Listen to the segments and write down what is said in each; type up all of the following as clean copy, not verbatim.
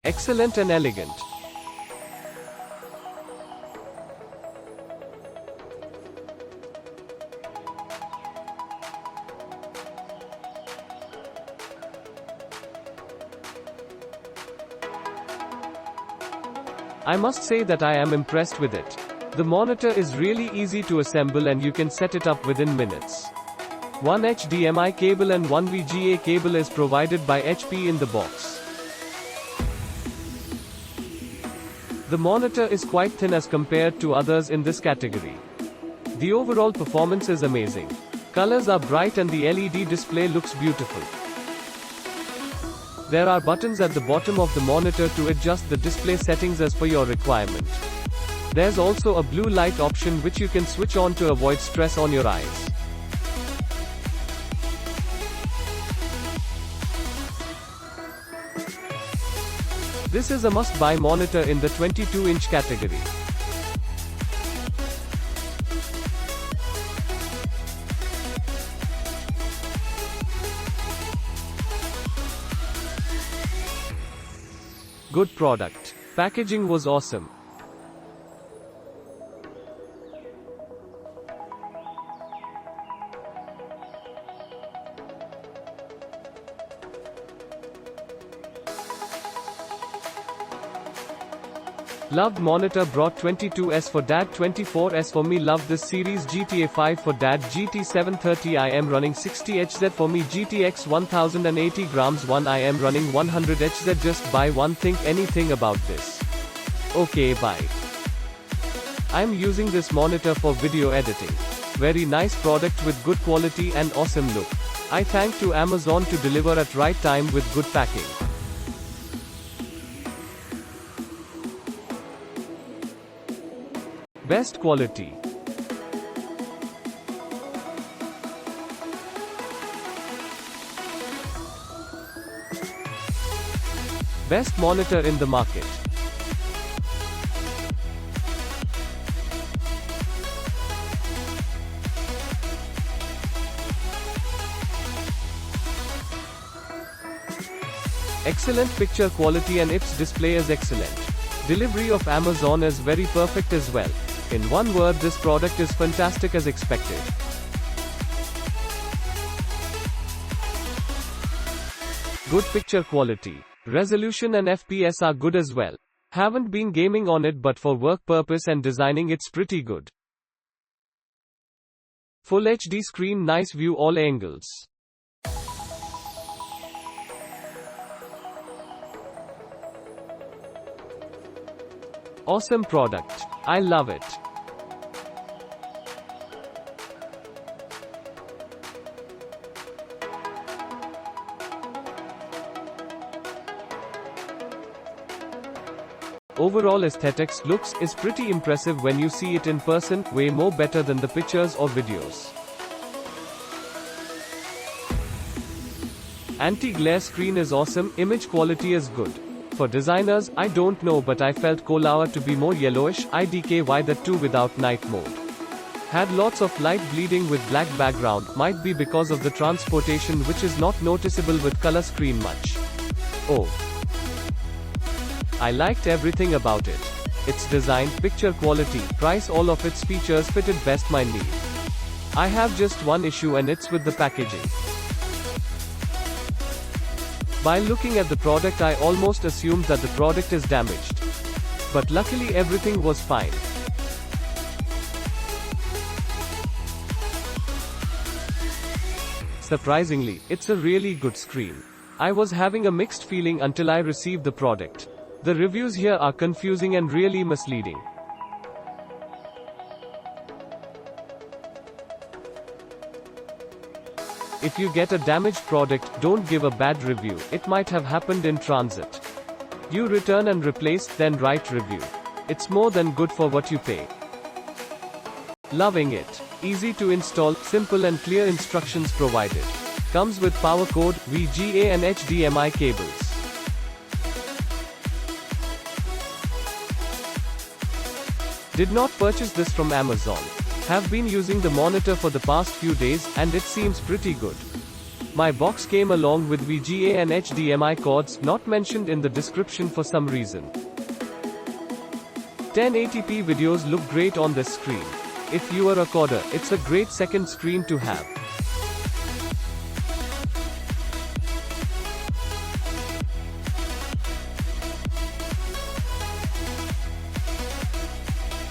Excellent and elegant. I must say that I am impressed with it. The monitor is really easy to assemble and you can set it up within minutes. One HDMI cable and one VGA cable is provided by HP in the box. The monitor is quite thin as compared to others in this category. The overall performance is amazing. Colors are bright and the LED display looks beautiful. There are buttons at the bottom of the monitor to adjust the display settings as per your requirement. There's also a blue light option which you can switch on to avoid stress on your eyes. This is a must-buy monitor in the 22-inch category. Good product. Packaging was awesome. Loved monitor brought 22S for dad, 24S for me. Loved this series. GTA 5 for dad, GT730 running 60Hz for me. GTX 1080 grams 1 running 100Hz. Just buy one, think anything about this. Okay, bye. I'm using this monitor for video editing. Very nice product with good quality and awesome look. I thank to Amazon to deliver at right time with good packing. Best quality. Best monitor in the market. Excellent picture quality and its display is excellent. Delivery of Amazon is very perfect as well. In one word, this product is fantastic as expected. Good picture quality. Resolution and FPS are good as well. Haven't been gaming on it, but for work purpose and designing it's pretty good. Full HD screen, nice view all angles. Awesome product. I love it. Overall aesthetics, looks, is pretty impressive when you see it in person, way more better than the pictures or videos. Anti-glare screen is awesome, image quality is good. For designers, I don't know, but I felt color to be more yellowish, IDKY that too without night mode. Had lots of light bleeding with black background, might be because of the transportation which is not noticeable with color screen much. Oh. I liked everything about it. Its design, picture quality, price, all of its features fitted best my need. I have just one issue and it's with the packaging. By looking at the product I almost assumed that the product is damaged. But luckily everything was fine. Surprisingly, it's a really good screen. I was having a mixed feeling until I received the product. The reviews here are confusing and really misleading. If you get a damaged product, don't give a bad review, it might have happened in transit. You return and replace, then write review. It's more than good for what you pay. Loving it. Easy to install, simple and clear instructions provided. Comes with power cord, VGA and HDMI cables. Did not purchase this from Amazon. Have been using the monitor for the past few days, and it seems pretty good. My box came along with VGA and HDMI cords, not mentioned in the description for some reason. 1080p videos look great on this screen. If you are a coder, it's a great second screen to have.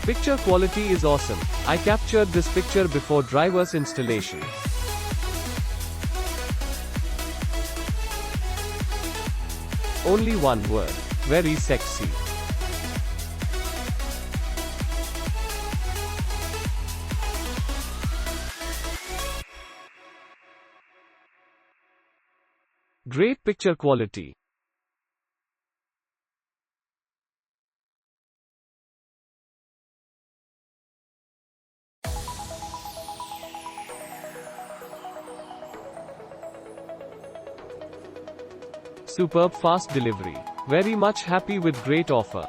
Picture quality is awesome. I captured this picture before driver's installation. Only one word. Very sexy. Great picture quality. Superb fast delivery. Very much happy with great offer.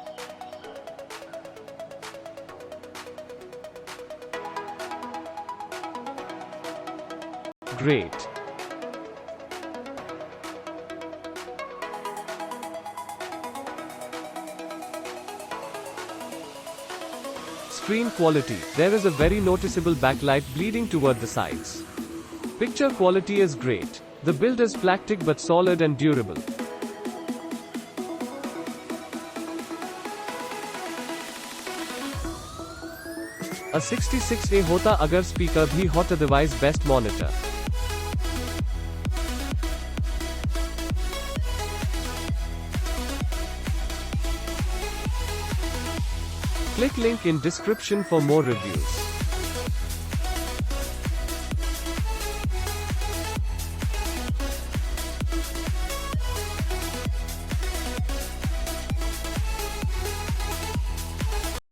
Great. Screen quality. There is a very noticeable backlight bleeding toward the sides. Picture quality is great. The build is plastic but solid and durable. A 66A होता अगर speaker भी hot otherwise best monitor. Click link in description for more reviews.